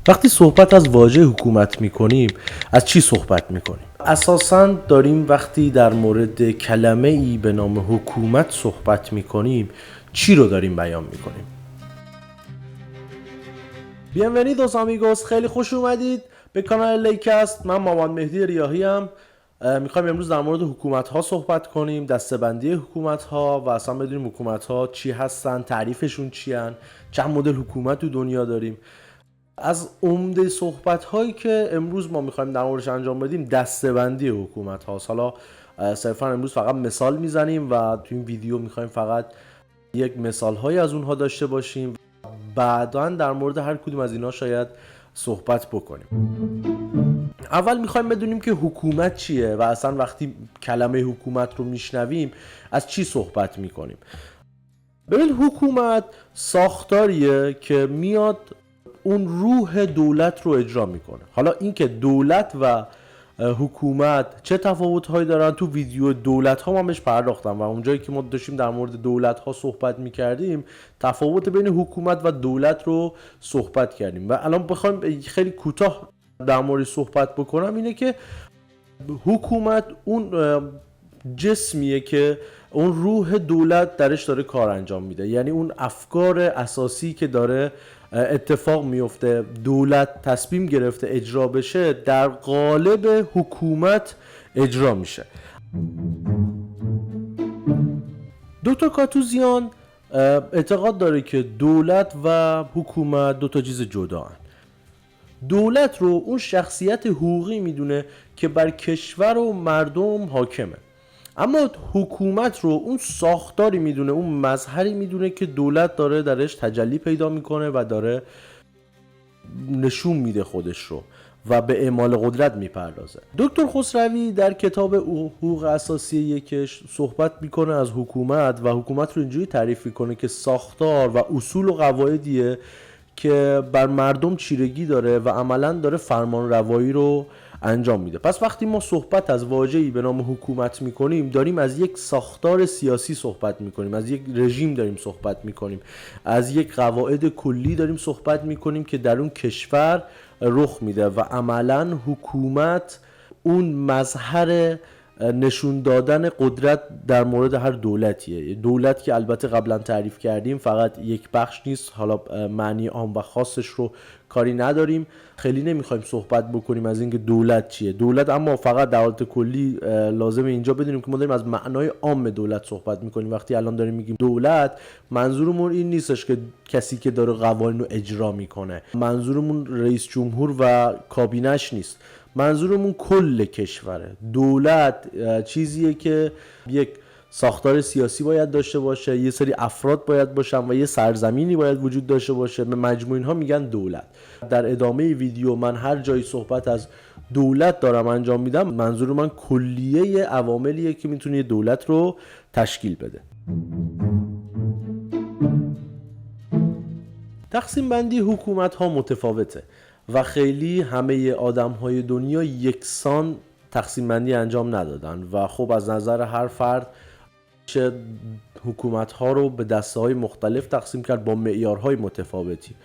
وقتی صحبت از واژه حکومت میکنیم از چی صحبت میکنیم؟ اساساً داریم وقتی در مورد کلمه ای به نام حکومت صحبت میکنیم چی رو داریم بیان میکنیم؟ Bienvenidos amigos، خیلی خوش اومدید به کانال لیکست. من محمد مهدی ریاحی ام. میخوایم امروز در مورد حکومت ها صحبت کنیم، دسته‌بندی حکومت ها و اصلا بدونیم حکومت ها چی هستن، تعریفشون چی هن، چند مدل حکومت تو دنیا داریم. از عمده صحبت هایی که امروز ما میخوایم در موردش انجام بدیم دسته‌بندی حکومت هاست. حالا صرفا امروز فقط مثال میزنیم و تو این ویدیو میخوایم فقط یک مثال هایی از اونها داشته باشیم، بعداً در مورد هر کدوم از اینا شاید صحبت بکنیم. اول میخوایم بدونیم که حکومت چیه و اصلا وقتی کلمه حکومت رو میشنویم از چی صحبت میکنیم. ببین، حکومت ساختاریه که میاد اون روح دولت رو اجرا میکنه. حالا اینکه دولت و حکومت چه تفاوت‌هایی دارن تو ویدیو دولت ها من بهش پرداختم و اونجایی که ما داشتیم در مورد دولت ها صحبت میکردیم تفاوت بین حکومت و دولت رو صحبت کردیم و الان بخوایم خیلی کوتاه در مورد صحبت بکنم اینه که حکومت اون جسمیه که اون روح دولت درش داره کار انجام میده، یعنی اون افکار اساسی که داره اتفاق میفته، دولت تصمیم گرفته اجرا بشه، در قالب حکومت اجرا میشه. دکتر کاتوزیان اعتقاد داره که دولت و حکومت دوتا چیز جدا هن. دولت رو اون شخصیت حقوقی میدونه که بر کشور و مردم حاکمه، اما حکومت رو اون ساختاری میدونه، اون مظهری میدونه که دولت داره درش تجلی پیدا میکنه و داره نشون میده خودش رو و به اعمال قدرت میپردازه. دکتر خسروی در کتاب حقوق اساسی یکش صحبت میکنه از حکومت و حکومت رو اینجوری تعریف میکنه که ساختار و اصول و قواعدیه که بر مردم چیرگی داره و عملاً داره فرمان روایی رو انجام میده. پس وقتی ما صحبت از واژه‌ای به نام حکومت میکنیم داریم از یک ساختار سیاسی صحبت میکنیم، از یک رژیم داریم صحبت میکنیم، از یک قواعد کلی داریم صحبت میکنیم که در اون کشور رخ میده و عملاً حکومت اون مظهر نشون دادن قدرت در مورد هر دولتیه. دولت که البته قبلا تعریف کردیم فقط یک بخش نیست، حالا معنی عام و خاصش رو کاری نداریم، خیلی نمیخوایم صحبت بکنیم از اینکه دولت چیه. دولت اما فقط در حالت کلی لازمه اینجا بدونیم که ما داریم از معنای عام دولت صحبت میکنیم. وقتی الان داریم میگیم دولت، منظورمون این نیستش که کسی که داره قوانین رو اجرا میکنه، منظورمون رئیس جمهور و کابینش نیست، منظورمون کل کشوره. دولت چیزیه که یک ساختار سیاسی باید داشته باشه، یه سری افراد باید باشن و یه سرزمینی باید وجود داشته باشه، به مجموع اینها میگن دولت. در ادامه ویدیو من هر جایی صحبت از دولت دارم انجام میدم منظور من کلیه عواملیه که میتونه یه دولت رو تشکیل بده. تقسیم بندی حکومت ها متفاوته و خیلی همه آدم های دنیا یکسان تقسیم بندی انجام ندادن و خب از نظر هر فرد چه حکومت ها رو به دسته های مختلف تقسیم کرد با معیارهای متفاوتی.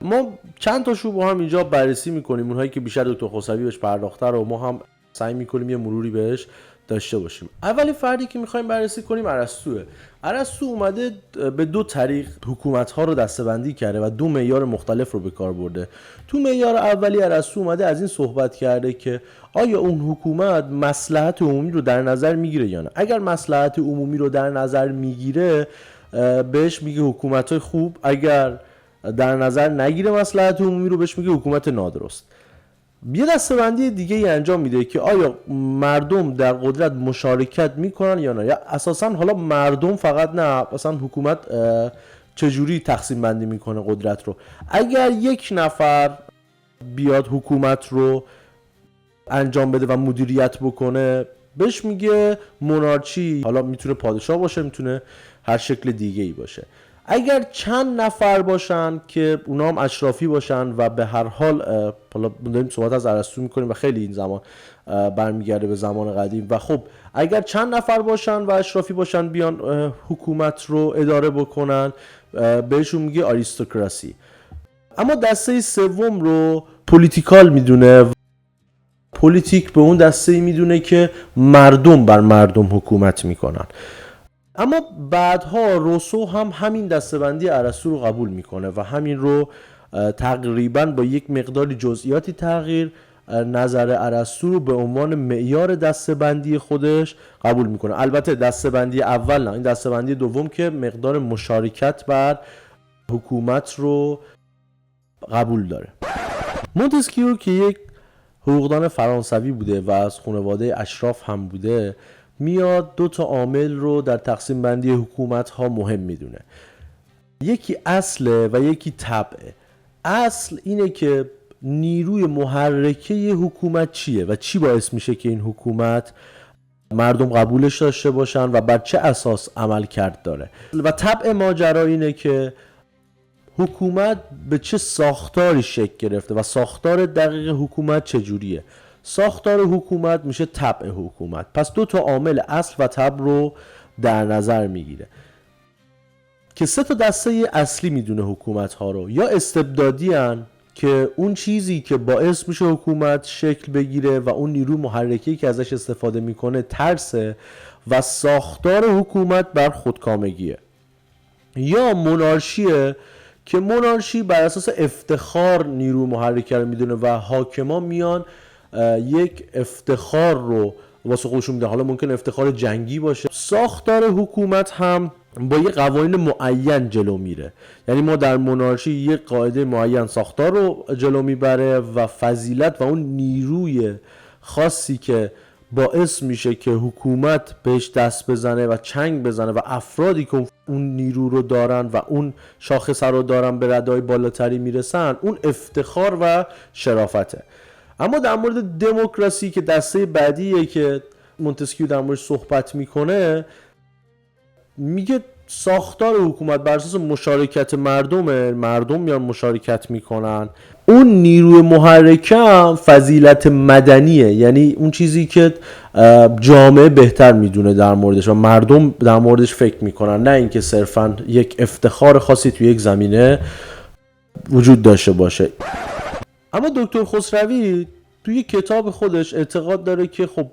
ما چند تاشو با هم اینجا بررسی میکنیم، اونهایی که بیشتر دکتر خسروی بهش پرداخته رو ما هم سعی میکنیم یه مروری بهش داشته باشیم. اولین فردی که میخوایم بررسی کنیم ارسطوئه. ارسطو اومده به دو طریق حکومت ها رو دسته‌بندی کرده و دو معیار مختلف رو به کار برده. تو معیار اولی ارسطو اومده از این صحبت کرده که آیا اون حکومت مصلحت عمومی رو در نظر میگیره یا نه. اگر مصلحت عمومی رو در نظر میگیره بهش میگه حکومت خوب، اگر در نظر نگیره مصلحت عمومی رو بهش میگه حکومت نادرست. یه دسته‌بندی دیگه ای انجام میده که آیا مردم در قدرت مشارکت میکنن یا نه، یا اساسا حالا مردم فقط نه، مثلا حکومت چجوری تقسیم بندی میکنه قدرت رو. اگر یک نفر بیاد حکومت رو انجام بده و مدیریت بکنه بهش میگه مونارچی، حالا میتونه پادشاه باشه، میتونه هر شکل دیگه ای باشه. اگر چند نفر باشن که اونا هم اشرافی باشن و به هر حال حالا داریم صحبت از ارسطو میکنیم و خیلی این زمان برمیگرده به زمان قدیم و خب اگر چند نفر باشن و اشرافی باشن بیان حکومت رو اداره بکنن بهشون میگه آریستوکراسی. اما دسته سوم رو پولیتیکال میدونه. پولیتیک به اون دسته میدونه که مردم بر مردم حکومت میکنن. اما بعدها روسو هم همین دسته‌بندی ارسطو رو قبول میکنه و همین رو تقریبا با یک مقدار جزئیاتی تغییر نظر ارسطو رو به عنوان معیار دسته‌بندی خودش قبول میکنه. البته دسته‌بندی اول نه، این دسته‌بندی دوم که مقدار مشارکت بر حکومت رو قبول داره. مونتسکیو که یک حقوقدان فرانسوی بوده و از خانواده اشراف هم بوده، میاد دو تا عامل رو در تقسیم بندی حکومت ها مهم میدونه. یکی اصله و یکی طبعه. اصل اینه که نیروی محرکه حکومت چیه و چی باعث میشه که این حکومت مردم قبولش داشته باشن و بر چه اساس عمل کرد داره. و طبع ماجرا اینه که حکومت به چه ساختاری شکل گرفته و ساختار دقیق حکومت چجوریه. ساختار حکومت میشه طبع حکومت. پس دو تا عامل اصل و طبع رو در نظر میگیره که سه تا دسته اصلی میدونه حکومت ها رو. یا استبدادی هن که اون چیزی که باعث میشه حکومت شکل بگیره و اون نیرو محرکه‌ای که ازش استفاده میکنه ترسه و ساختار حکومت بر خودکامگیه. یا منارشیه که منارشی بر اساس افتخار نیرو محرکه رو میدونه و حاکما میان یک افتخار رو واسه خودشون میدن. حالا ممکن افتخار جنگی باشه. ساختار حکومت هم با یه قوانین معین جلو میره. یعنی ما در منارشی یه قاعده معین ساختار رو جلو میبره و فضیلت و اون نیروی خاصی که باعث میشه که حکومت بهش دست بزنه و چنگ بزنه و افرادی که اون نیرو رو دارن و اون شاخص رو دارن به ردای بالاتری میرسن، اون افتخار و شرافته. اما در مورد دموکراسی که دسته بعدیه که مونتسکیو در موردش صحبت میکنه، میگه ساختار حکومت بر اساس مشارکت مردم میان مشارکت میکنن. اون نیروی محرکه هم فضیلت مدنیه، یعنی اون چیزی که جامعه بهتر میدونه در موردش و مردم در موردش فکر میکنن، نه اینکه صرفا یک افتخار خاصی توی یک زمینه وجود داشته باشه. اما دکتر خسروی توی کتاب خودش اعتقاد داره که خب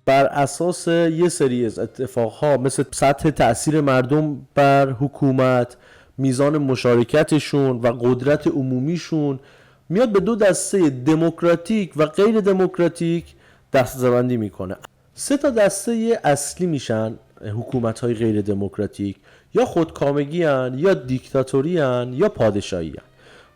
بر اساس یه سری از اتفاقها مثل سطح تأثیر مردم بر حکومت، میزان مشارکتشون و قدرت عمومیشون، میاد به دو دسته دموکراتیک و غیر دموکراتیک دسته‌بندی میکنه. سه تا دسته اصلی میشن حکومت‌های غیر دموکراتیک: یا خودکامگی هن، یا دیکتاتوری هن، یا پادشاهی هن.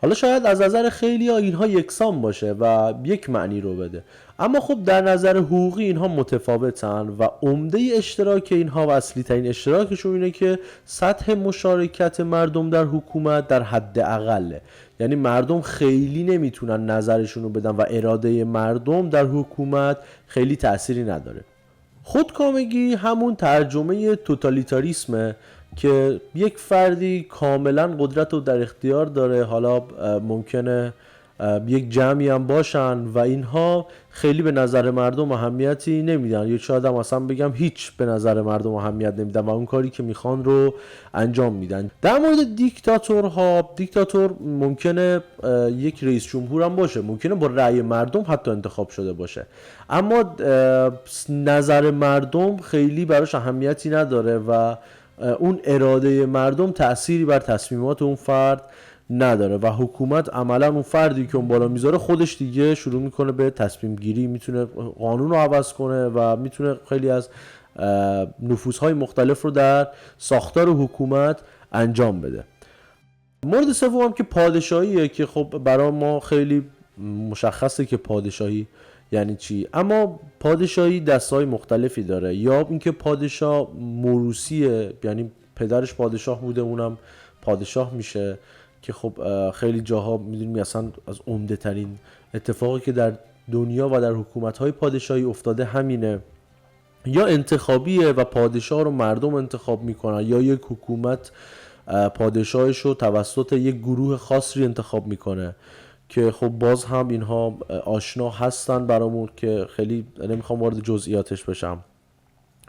حالا شاید از نظر خیلی ها اینها یکسان باشه و یک معنی رو بده، اما خب در نظر حقوقی اینها متفاوتن و عمده اشتراک اینها و اصلی ترین اشتراکشون اینه که سطح مشارکت مردم در حکومت در حد اقله. یعنی مردم خیلی نمیتونن نظرشون رو بدن و اراده مردم در حکومت خیلی تأثیری نداره. خودکامگی همون ترجمه توتالیتاریسمه که یک فردی کاملا قدرت رو در اختیار داره. حالا ممکنه یک جمعی هم باشن و اینها خیلی به نظر مردم اهمیتی نمیدن، یا شاید هم اصلا بگم هیچ به نظر مردم اهمیت نمیدن و اون کاری که میخوان رو انجام میدن. در مورد دیکتاتورها، دیکتاتور ممکنه یک رئیس جمهور هم باشه، ممکنه با رأی مردم حتی انتخاب شده باشه، اما نظر مردم خیلی براش اهمیتی نداره و اون اراده مردم تأثیری بر تصمیمات اون فرد نداره و حکومت عملا اون فردی که اون بالا میذاره خودش دیگه شروع میکنه به تصمیم گیری، میتونه قانون رو عوض کنه و میتونه خیلی از نفوذهای مختلف رو در ساختار حکومت انجام بده. مورد سوم هم که پادشاهیه که خب برای ما خیلی مشخصه که پادشاهی یعنی چی. اما پادشاهی دسته‌های مختلفی داره. یا اینکه پادشاه موروثیه، یعنی پدرش پادشاه بوده اونم پادشاه میشه، که خب خیلی جاها میدونیم اصلا از عمده ترین اتفاقی که در دنیا و در حکومت‌های پادشاهی افتاده همینه. یا انتخابیه و پادشاه رو مردم انتخاب میکنن، یا یک حکومت پادشاهش رو توسط یک گروه خاصی انتخاب میکنه که خب باز هم اینها آشنا هستن برامون که خیلی نمیخوام وارد جزئیاتش بشم.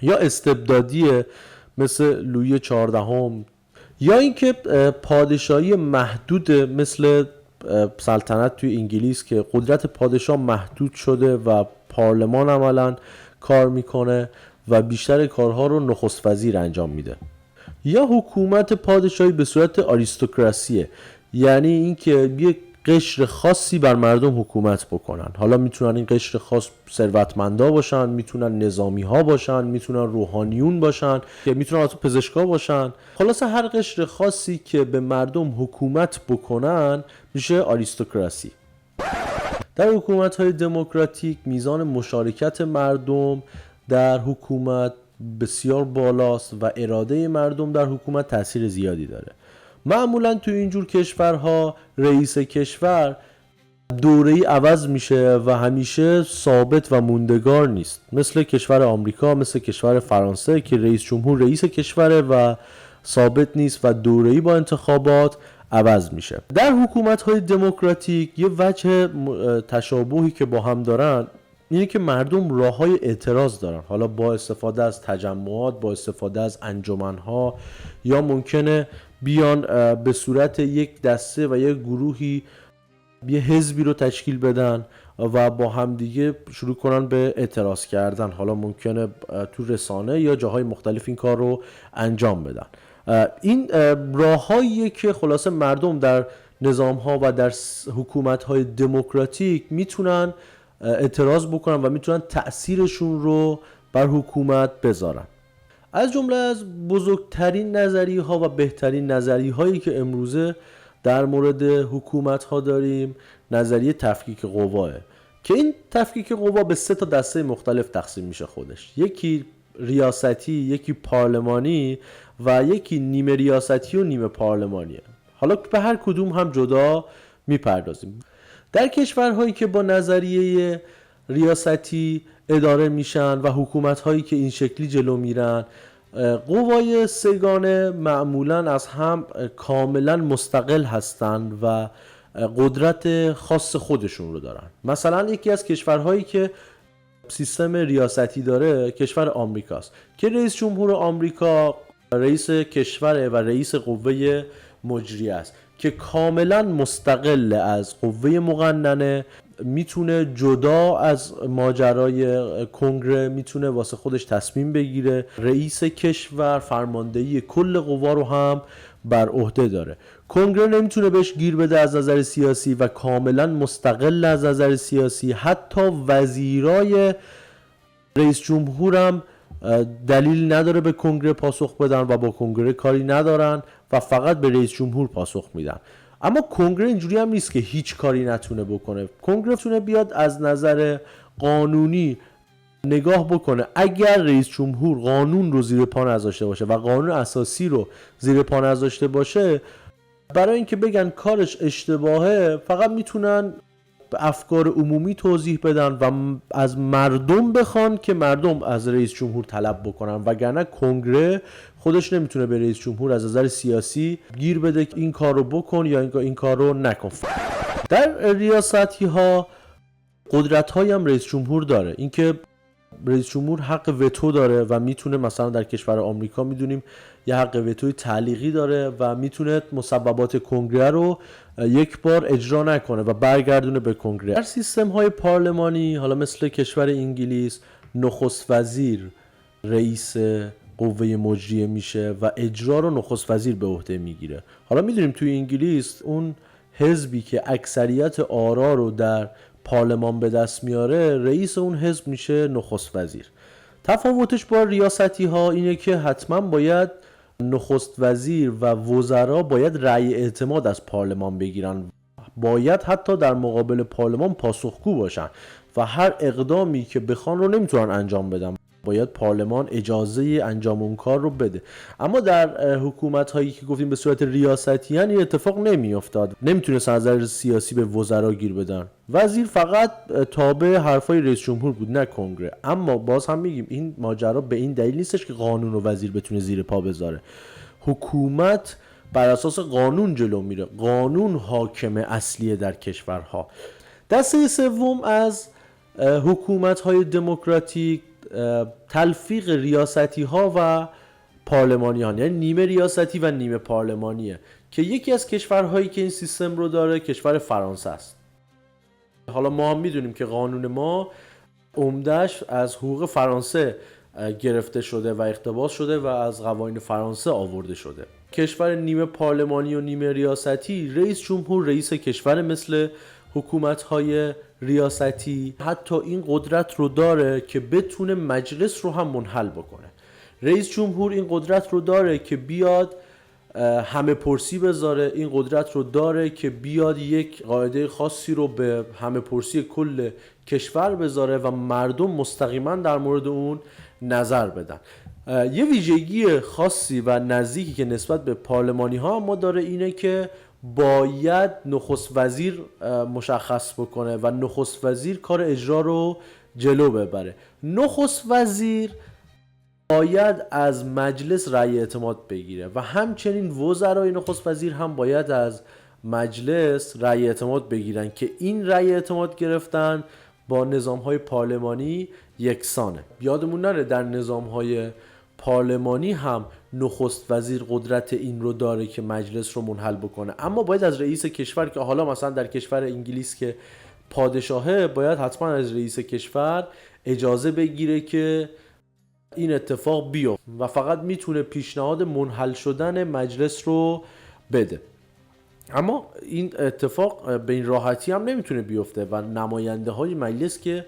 یا استبدادیه مثل لویی 14 یا اینکه پادشاهی محدود مثل سلطنت توی انگلیس که قدرت پادشاه محدود شده و پارلمان عملاً کار میکنه و بیشتر کارها رو نخست وزیر انجام میده. یا حکومت پادشاهی به صورت آریستوکراسیه، یعنی اینکه یک قشر خاصی بر مردم حکومت بکنن. حالا میتونن این قشر خاص ثروتمندا باشن، میتونن نظامی ها باشن، میتونن روحانیون باشن، که میتونن حتی پزشکا باشن. خلاصه هر قشر خاصی که به مردم حکومت بکنن میشه آریستوکراسی. در حکومت‌های دموکراتیک میزان مشارکت مردم در حکومت بسیار بالاست و اراده مردم در حکومت تأثیر زیادی داره. معمولاً تو اینجور کشورها رئیس کشور دوره‌ای عوض میشه و همیشه ثابت و موندگار نیست، مثل کشور آمریکا، مثل کشور فرانسه که رئیس جمهور رئیس کشوره و ثابت نیست و دوره‌ای با انتخابات عوض میشه. در حکومت‌های دموکراتیک یه وجه تشابهی که با هم دارن اینه که مردم راه‌های اعتراض دارن، حالا با استفاده از تجمعات، با استفاده از انجمن‌ها، یا ممکنه بیان به صورت یک دسته و یک گروهی یه حزبی رو تشکیل بدن و با همدیگه شروع کنن به اعتراض کردن. حالا ممکنه تو رسانه یا جاهای مختلف این کار رو انجام بدن. این راه‌هاییه که خلاصه مردم در نظام‌ها و در حکومت‌های دموکراتیک میتونن اعتراض بکنن و میتونن تأثیرشون رو بر حکومت بذارن. از جمله از بزرگترین نظریه‌ها و بهترین نظریه‌هایی که امروزه در مورد حکومت‌ها داریم نظریه تفکیک قواه، که این تفکیک قوا به 3 تا دسته مختلف تقسیم میشه خودش. یکی ریاستی، یکی پارلمانی و یکی نیمه ریاستی و نیمه پارلمانیه. حالا به هر کدوم هم جدا میپردازیم. در کشورهایی که با نظریه ریاستی اداره میشن و حکومت‌هایی که این شکلی جلو میرن، قوای سگانه معمولاً از هم کاملاً مستقل هستند و قدرت خاص خودشون رو دارن. مثلا یکی از کشورهایی که سیستم ریاستی داره کشور آمریکاست که رئیس جمهور آمریکا رئیس کشوره و رئیس قوه مجریه است که کاملا مستقل از قوه مقننه، میتونه جدا از ماجرای کنگره میتونه واسه خودش تصمیم بگیره. رئیس کشور فرماندهی کل قوا رو هم بر عهده داره. کنگره نمیتونه بهش گیر بده از نظر سیاسی و کاملا مستقل از نظر سیاسی. حتی وزیرای رئیس جمهورم دلیل نداره به کنگره پاسخ بدن و با کنگره کاری ندارن و فقط به رئیس جمهور پاسخ میدن. اما کنگره اینجوری هم نیست که هیچ کاری نتونه بکنه. کنگره تونه بیاد از نظر قانونی نگاه بکنه. اگر رئیس جمهور قانون رو زیر پا نذاشته باشه و قانون اساسی رو زیر پا نذاشته باشه، برای اینکه بگن کارش اشتباهه فقط میتونن افکار عمومی توضیح بدن و از مردم بخوان که مردم از رئیس جمهور طلب بکنن، وگرنه کنگره خودش نمیتونه به رئیس جمهور از نظر سیاسی گیر بده که این کار رو بکن یا این کار رو نکن. در ریاستی ها قدرت های هم رئیس جمهور داره. اینکه رئیس جمهور حق وتو داره و میتونه مثلا در کشور آمریکا میدونیم یه حق وتوی تعلیقی داره و میتونه مسببات کنگره رو یک بار اجرا نکنه و برگردونه به کنگره. در سیستم های پارلمانی حالا مثل کشور انگلیس نخست وزیر رئیس قوه مجریه میشه و اجرا رو نخست وزیر به عهده میگیره. حالا میدونیم توی انگلیس اون حزبی که اکثریت آرا رو در پارلمان به دست میاره رئیس اون حزب میشه نخست وزیر. تفاوتش با ریاستی ها اینه که حتما باید نخست وزیر و وزرا باید رأی اعتماد از پارلمان بگیرن، باید حتی در مقابل پارلمان پاسخگو باشن و هر اقدامی که بخوان رو نمیتونن انجام بدن، باید پارلمان اجازه انجام اون کار رو بده. اما در حکومت هایی که گفتیم به صورت ریاستی هن این اتفاق نمی افتاد، نمیتونستن از نظر سیاسی به وزرا گیر بدن. وزیر فقط تابع حرفای رئیس جمهور بود نه کنگره. اما باز هم میگیم این ماجرا به این دلیل نیستش که قانون و وزیر بتونه زیر پا بذاره. حکومت بر اساس قانون جلو میره، قانون حاکم اصلیه در کشورها. دسته سوم از حکومت های دموکراتیک تلفیق ریاستی ها و پارلمانی ها، یعنی نیمه ریاستی و نیمه پارلمانیه که یکی از کشورهایی که این سیستم رو داره کشور فرانسه است. حالا ما هم میدونیم که قانون ما عمده‌اش از حقوق فرانسه گرفته شده و اقتباس شده و از قوانین فرانسه آورده شده. کشور نیمه پارلمانی و نیمه ریاستی، رئیس جمهور رئیس کشور مثل حکومت‌های ریاستی حتی این قدرت رو داره که بتونه مجلس رو هم منحل بکنه. رئیس جمهور این قدرت رو داره که بیاد همه پرسی بذاره، این قدرت رو داره که بیاد یک قاعده خاصی رو به همه پرسی کل کشور بذاره و مردم مستقیما در مورد اون نظر بدن. یه ویژگی خاصی و نزدیکی که نسبت به پارلمانی ها ما داره اینه که باید نخست وزیر مشخص بکنه و نخست وزیر کار اجرا رو جلو ببره. نخست وزیر باید از مجلس رأی اعتماد بگیره و همچنین وزرای نخست وزیر هم باید از مجلس رأی اعتماد بگیرن که این رأی اعتماد گرفتن با نظام‌های پارلمانی یکسانه. یادمون نره در نظام‌های پارلمانی هم نخست وزیر قدرت این رو داره که مجلس رو منحل بکنه، اما باید از رئیس کشور، که حالا مثلا در کشور انگلیس که پادشاهه باید حتما از رئیس کشور اجازه بگیره که این اتفاق بیفته و فقط میتونه پیشنهاد منحل شدن مجلس رو بده. اما این اتفاق به این راحتی هم نمیتونه بیفته و نماینده های مجلس که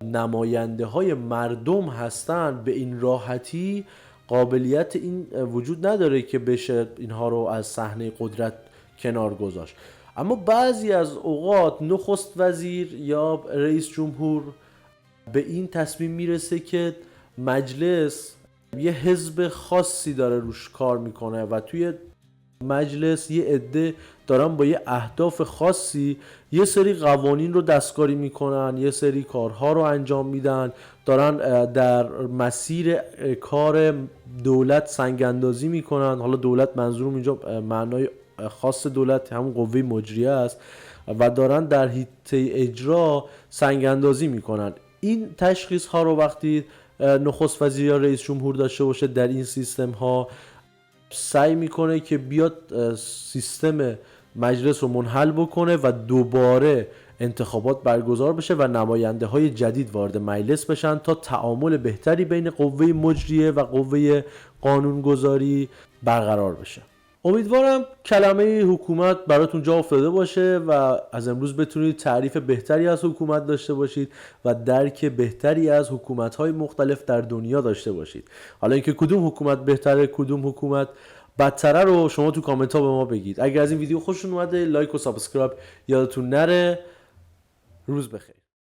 نماینده های مردم هستن به این راحتی قابلیت این وجود نداره که بشه اینها رو از صحنه قدرت کنار گذاشت. اما بعضی از اوقات نخست وزیر یا رئیس جمهور به این تصمیم میرسه که مجلس یه حزب خاصی داره روش کار میکنه و توی مجلس یه عده دارن با یه اهداف خاصی یه سری قوانین رو دستکاری میکنن، یه سری کارها رو انجام میدن، دارن در مسیر کار دولت سنگ اندازی میکنن. حالا دولت منظورم اینجا معنای خاص دولت همون قوه مجریه است و دارن در حیطه اجرا سنگ اندازی میکنن. این تشخیص ها رو وقتی نخست وزیر یا رئیس جمهور داشته باشه در این سیستم ها، سعی میکنه که بیاد سیستم مجلس رو منحل بکنه و دوباره انتخابات برگزار بشه و نماینده های جدید وارد مجلس بشن تا تعامل بهتری بین قوه مجریه و قوه قانونگذاری برقرار بشه. امیدوارم کلمه حکومت براتون جا افتاده باشه و از امروز بتونید تعریف بهتری از حکومت داشته باشید و درک بهتری از حکومت‌های مختلف در دنیا داشته باشید. حالا اینکه کدوم حکومت بهتره کدوم حکومت بدتره رو شما تو کامنت ها به ما بگید. اگر از این ویدیو خوشتون اومده لایک و سابسکرایب یادتون نره. روز بخیر.